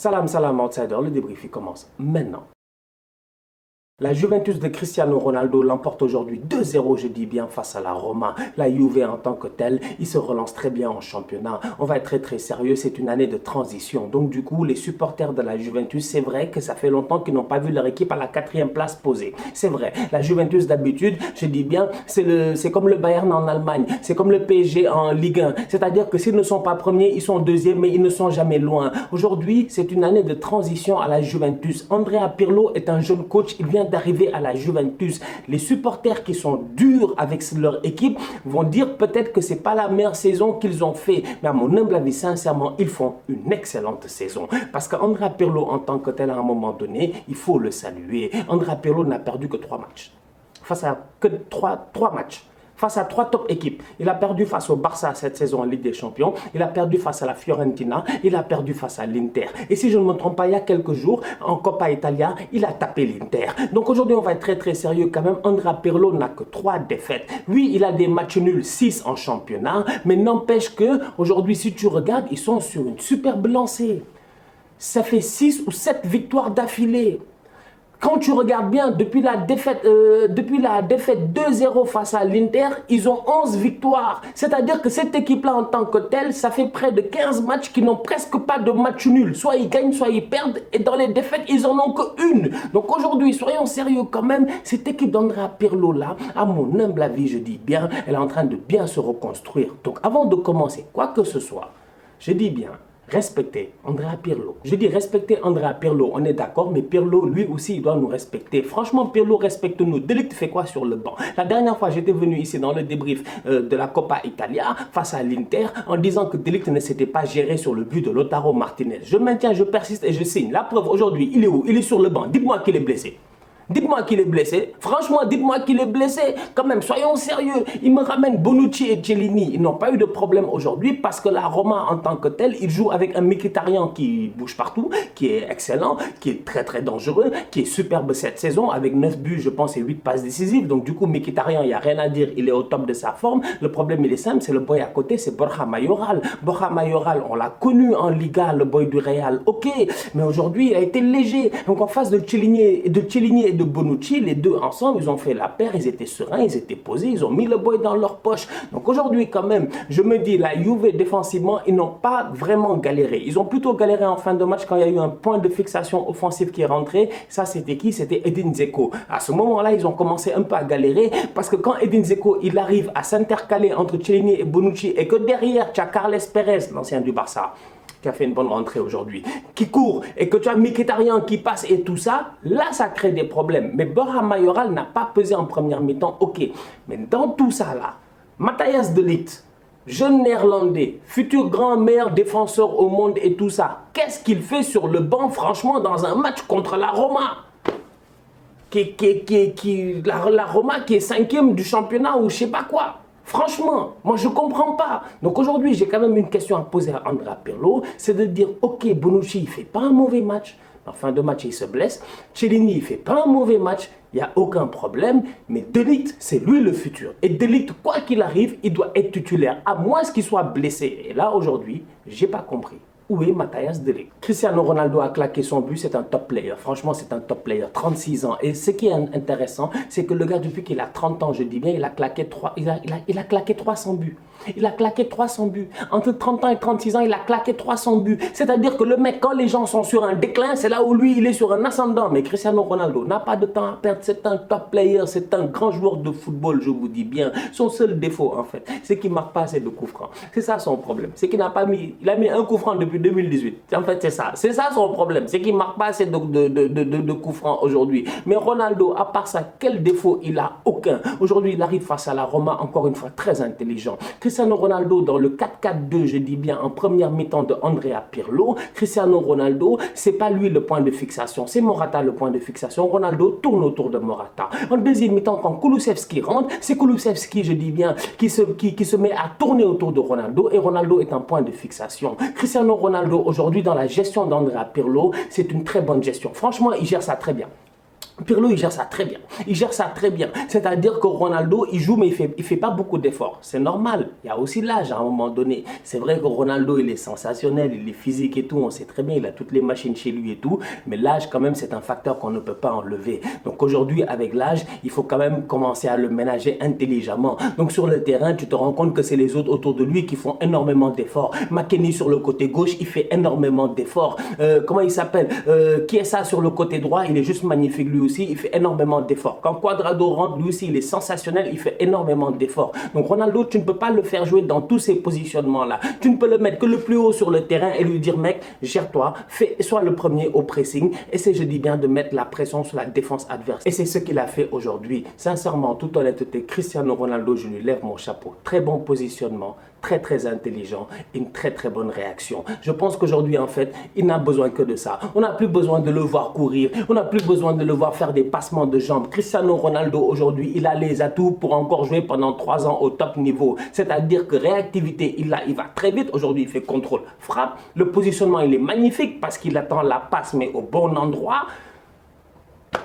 Salam, salam, outsider, le débrief il commence maintenant. La Juventus de Cristiano Ronaldo l'emporte aujourd'hui 2-0, je dis bien, face à la Roma. La Juve en tant que telle, il se relance très bien en championnat. On va être très sérieux, c'est une année de transition. Donc du coup, les supporters de la Juventus, c'est vrai que ça fait longtemps qu'ils n'ont pas vu leur équipe à la 4e place posée. C'est vrai, la Juventus d'habitude, je dis bien, c'est comme le Bayern en Allemagne, c'est comme le PSG en Ligue 1. C'est-à-dire que s'ils ne sont pas premiers, ils sont deuxièmes, mais ils ne sont jamais loin. Aujourd'hui, c'est une année de transition à la Juventus. Andrea Pirlo est un jeune coach, il vient d'arriver à la Juventus. Les supporters qui sont durs avec leur équipe vont dire peut-être que c'est pas la meilleure saison qu'ils ont fait, mais à mon humble avis, sincèrement, ils font une excellente saison. Parce qu'Andrea Pirlo, en tant que tel, à un moment donné, il faut le saluer. Andrea Pirlo n'a perdu que 3 matchs. Face à que 3 matchs. Face à 3 top équipes. Il a perdu face au Barça cette saison en Ligue des Champions. Il a perdu face à la Fiorentina. Il a perdu face à l'Inter. Et si je ne me trompe pas, il y a quelques jours, en Coppa Italia, il a tapé l'Inter. Donc aujourd'hui, on va être très sérieux quand même. Andrea Pirlo n'a que 3 défaites. Oui, il a des matchs nuls, 6 en championnat. Mais n'empêche que aujourd'hui, si tu regardes, ils sont sur une superbe lancée. Ça fait 6 ou 7 victoires d'affilée. Quand tu regardes bien, depuis la défaite 2-0 face à l'Inter, ils ont 11 victoires. C'est-à-dire que cette équipe-là, en tant que telle, ça fait près de 15 matchs qui n'ont presque pas de match nul. Soit ils gagnent, soit ils perdent. Et dans les défaites, ils en ont qu'une. Donc aujourd'hui, soyons sérieux quand même. Cette équipe d'Andrea Pirlo-là, à mon humble avis, je dis bien, elle est en train de bien se reconstruire. Donc avant de commencer quoi que ce soit, je dis bien, respectez Andrea Pirlo. Je dis respecter Andrea Pirlo, on est d'accord, mais Pirlo, lui aussi, il doit nous respecter. Franchement, Pirlo, respecte-nous. De Ligt fait quoi sur le banc? La dernière fois, j'étais venu ici dans le débrief de la Coppa Italia face à l'Inter en disant que De Ligt ne s'était pas géré sur le but de Lautaro Martinez. Je maintiens, je persiste et je signe. La preuve, aujourd'hui, il est où? Il est sur le banc. Dites-moi qu'il est blessé. Dites-moi qu'il est blessé. Franchement, dites-moi qu'il est blessé. Quand même, soyons sérieux. Il me ramène Bonucci et Chiellini. Ils n'ont pas eu de problème aujourd'hui parce que la Roma, en tant que telle, il joue avec un Mkhitaryan qui bouge partout, qui est excellent, qui est très dangereux, qui est superbe cette saison avec 9 buts, je pense, et 8 passes décisives. Donc, du coup, Mkhitaryan, il n'y a rien à dire. Il est au top de sa forme. Le problème, il est simple, c'est le boy à côté, c'est Borja Mayoral. Borja Mayoral, on l'a connu en Liga, le boy du Real. Ok, mais aujourd'hui, il a été léger. Donc, en face de Chiellini et de Bonucci, les deux ensemble, ils ont fait la paire, ils étaient sereins, ils étaient posés, ils ont mis le boy dans leur poche. Donc aujourd'hui quand même, je me dis, la Juve défensivement, ils n'ont pas vraiment galéré. Ils ont plutôt galéré en fin de match quand il y a eu un point de fixation offensif qui est rentré. Ça, c'était qui? C'était Edin Dzeko. À ce moment-là, ils ont commencé un peu à galérer parce que quand Edin Dzeko, il arrive à s'intercaler entre Chiellini et Bonucci et que derrière, tu as Carles Perez, l'ancien du Barça, qui a fait une bonne rentrée aujourd'hui, qui court, et que tu as Mkhitaryan qui passe et tout ça, là, ça crée des problèmes. Mais Borja Mayoral n'a pas pesé en première mi-temps, ok. Mais dans tout ça, là, Matthijs de Ligt, jeune néerlandais, futur grand meilleur défenseur au monde et tout ça, qu'est-ce qu'il fait sur le banc, franchement, dans un match contre la Roma? La Roma qui est 5e du championnat ou je sais pas quoi. Franchement, moi je ne comprends pas. Donc aujourd'hui, j'ai quand même une question à poser à Andrea Pirlo, c'est de dire, ok, Bonucci, il ne fait pas un mauvais match. En fin de match, il se blesse. Chiellini, il ne fait pas un mauvais match. Il n'y a aucun problème. Mais De Ligt, c'est lui le futur. Et De Ligt, quoi qu'il arrive, il doit être titulaire. À moins qu'il soit blessé. Et là, aujourd'hui, je n'ai pas compris. Où est Matthijs de Ligt? Cristiano Ronaldo a claqué son but, c'est un top player. Franchement, c'est un top player, 36 ans. Et ce qui est intéressant, c'est que le gars, depuis qu'il a 30 ans, je dis bien, il a claqué 300 buts. Il a claqué 300 buts. Entre 30 ans et 36 ans, il a claqué 300 buts. C'est-à-dire que le mec, quand les gens sont sur un déclin, c'est là où lui, il est sur un ascendant. Mais Cristiano Ronaldo n'a pas de temps à perdre. C'est un top player, c'est un grand joueur de football, je vous dis bien. Son seul défaut, en fait, c'est qu'il ne marque pas assez de coups francs. C'est ça son problème. C'est qu'il n'a pas mis... Il a mis un coup franc depuis 2018. En fait, c'est ça. C'est ça son problème. C'est qu'il ne marque pas assez de coups francs aujourd'hui. Mais Ronaldo, à part ça, quel défaut? Il n'a aucun. Aujourd'hui, il arrive face à la Roma, encore une fois, très intelligent. Cristiano Ronaldo dans le 4-4-2, je dis bien en première mi-temps de Andrea Pirlo. Cristiano Ronaldo, c'est pas lui le point de fixation, c'est Morata le point de fixation. Ronaldo tourne autour de Morata. En deuxième mi-temps, quand Kulusevski rentre, c'est Kulusevski, je dis bien, qui se met à tourner autour de Ronaldo et Ronaldo est un point de fixation. Cristiano Ronaldo aujourd'hui dans la gestion d'Andrea Pirlo, c'est une très bonne gestion. Franchement, il gère ça très bien. Pirlo, il gère ça très bien. Il gère ça très bien. C'est-à-dire que Ronaldo, il joue, mais il fait pas beaucoup d'efforts. C'est normal. Il y a aussi l'âge à un moment donné. C'est vrai que Ronaldo, il est sensationnel, il est physique et tout. On sait très bien, il a toutes les machines chez lui et tout. Mais l'âge, quand même, c'est un facteur qu'on ne peut pas enlever. Donc aujourd'hui, avec l'âge, il faut quand même commencer à le ménager intelligemment. Donc sur le terrain, tu te rends compte que c'est les autres autour de lui qui font énormément d'efforts. McKennie sur le côté gauche, il fait énormément d'efforts. Comment il s'appelle Qui est ça sur le côté droit? Il est juste magnifique lui aussi. Il fait énormément d'efforts. Quand Cuadrado rentre, lui aussi, il est sensationnel, il fait énormément d'efforts. Donc Ronaldo, tu ne peux pas le faire jouer dans tous ces positionnements-là. Tu ne peux le mettre que le plus haut sur le terrain et lui dire, mec, gère-toi, sois le premier au pressing. Essaie, je dis bien, de mettre la pression sur la défense adverse. Et c'est ce qu'il a fait aujourd'hui. Sincèrement, en toute honnêteté, Cristiano Ronaldo, je lui lève mon chapeau. Très bon positionnement, très intelligent, une très bonne réaction. Je pense qu'aujourd'hui, en fait, il n'a besoin que de ça. On n'a plus besoin de le voir courir, on n'a plus besoin de le voir faire des passements de jambes. Cristiano Ronaldo, aujourd'hui, il a les atouts pour encore jouer pendant 3 ans au top niveau. C'est-à-dire que réactivité, il va très vite. Aujourd'hui, il fait contrôle, frappe. Le positionnement, il est magnifique parce qu'il attend la passe, mais au bon endroit.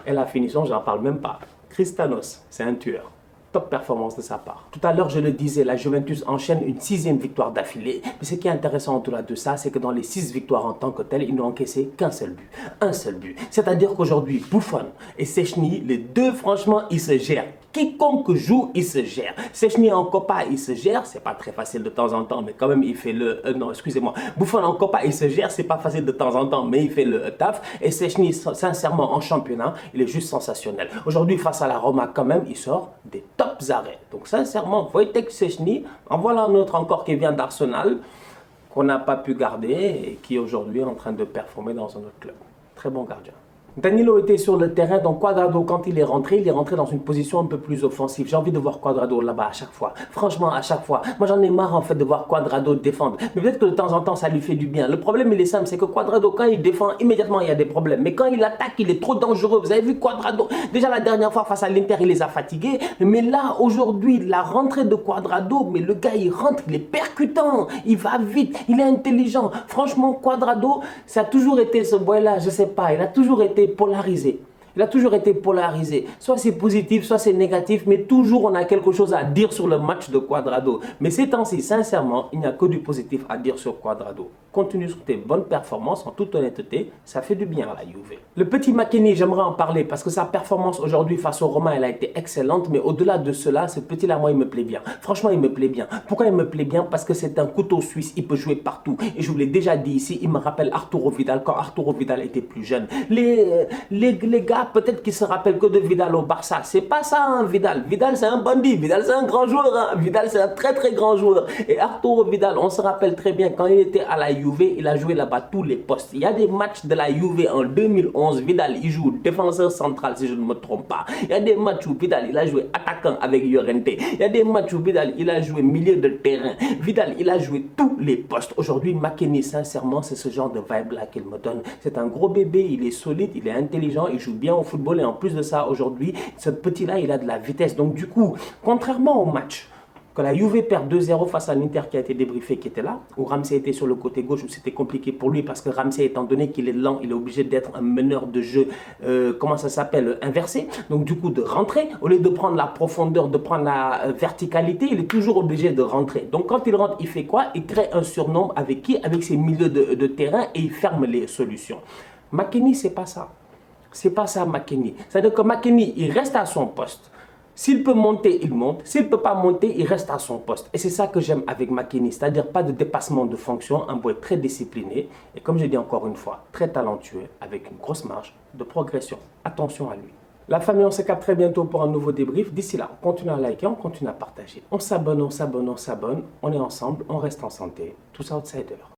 Et la finition, j'en parle même pas. Cristianos, c'est un tueur. Top performance de sa part. Tout à l'heure, je le disais, la Juventus enchaîne une 6e victoire d'affilée. Mais ce qui est intéressant au-delà de ça, c'est que dans les 6 victoires en tant que telles, ils n'ont encaissé qu'un seul but. Un seul but. C'est-à-dire qu'aujourd'hui, Buffon et Szczęsny, les deux, franchement, ils se gèrent. Quiconque joue, il se gère. Szczęsny en Copa, il se gère. C'est pas très facile de temps en temps, mais quand même, il fait le... non, excusez-moi. Buffon en Copa, il se gère. C'est pas facile de temps en temps, mais il fait le taf. Et Szczęsny, sincèrement, en championnat, il est juste sensationnel. Aujourd'hui, face à la Roma, quand même, il sort des tops arrêts. Donc, sincèrement, Wojtek Szczęsny, en voilà un autre encore qui vient d'Arsenal, qu'on n'a pas pu garder et qui aujourd'hui est en train de performer dans un autre club. Très bon gardien. Danilo était sur le terrain, donc Cuadrado, quand il est rentré dans une position un peu plus offensive. J'ai envie de voir Cuadrado là-bas à chaque fois. Franchement, à chaque fois. Moi, j'en ai marre en fait de voir Cuadrado défendre. Mais peut-être que de temps en temps, ça lui fait du bien. Le problème, il est simple, c'est que Cuadrado, quand il défend, immédiatement, il y a des problèmes. Mais quand il attaque, il est trop dangereux. Vous avez vu Cuadrado, déjà la dernière fois face à l'Inter, il les a fatigués. Mais là, aujourd'hui, la rentrée de Cuadrado, mais le gars, il rentre, il est percutant. Il va vite, il est intelligent. Franchement, Cuadrado, ça a toujours été ce boy-là, je sais pas, il a toujours été polarisé. Il a toujours été polarisé. Soit c'est positif, soit c'est négatif, mais toujours on a quelque chose à dire sur le match de Cuadrado. Mais ces temps-ci, sincèrement, il n'y a que du positif à dire sur Cuadrado. Continue sur tes bonnes performances, en toute honnêteté, ça fait du bien à la Juve. Le petit McKennie, j'aimerais en parler parce que sa performance aujourd'hui face au Roma, elle a été excellente, mais au-delà de cela, ce petit-là, moi, il me plaît bien. Franchement, il me plaît bien. Pourquoi il me plaît bien? Parce que c'est un couteau suisse, il peut jouer partout. Et je vous l'ai déjà dit ici, il me rappelle Arturo Vidal quand Arturo Vidal était plus jeune. Les gars, peut-être qu'ils se rappellent que de Vidal au Barça. C'est pas ça, hein, Vidal. Vidal, c'est un bandit. Vidal, c'est un grand joueur. Hein. Vidal, c'est un très grand joueur. Et Arturo Vidal, on se rappelle très bien, quand il était à la Juve, il a joué là-bas tous les postes. Il y a des matchs de la Juve en 2011. Vidal, il joue défenseur central, si je ne me trompe pas. Il y a des matchs où Vidal, il a joué attaquant avec Llorente. Il y a des matchs où Vidal, il a joué milieu de terrain. Vidal, il a joué tous les postes. Aujourd'hui, McKennie, sincèrement, c'est ce genre de vibe-là qu'il me donne. C'est un gros bébé, il est solide, il est intelligent, il joue bien au football. Et en plus de ça, aujourd'hui, ce petit-là, il a de la vitesse. Donc du coup, contrairement au match, que la Juve perd 2-0 face à l'Inter qui a été débriefé, qui était là, où Ramsey était sur le côté gauche, où c'était compliqué pour lui parce que Ramsey, étant donné qu'il est lent, il est obligé d'être un meneur de jeu, comment ça s'appelle, inversé. Donc du coup, de rentrer, au lieu de prendre la profondeur, de prendre la verticalité, il est toujours obligé de rentrer. Donc quand il rentre, il fait quoi? Il crée un surnombre avec qui? Avec ses milieux de terrain et il ferme les solutions. McKennie, c'est pas ça. C'est pas ça, McKennie. C'est-à-dire que McKennie, il reste à son poste. S'il peut monter, il monte. S'il ne peut pas monter, il reste à son poste. Et c'est ça que j'aime avec McKennie. C'est-à-dire pas de dépassement de fonction, un boy très discipliné. Et comme je dis encore une fois, très talentueux, avec une grosse marge de progression. Attention à lui. La famille, on se capte très bientôt pour un nouveau débrief. D'ici là, on continue à liker, on continue à partager. On s'abonne, on s'abonne, on s'abonne. On est ensemble, on reste en santé. Tous outsiders.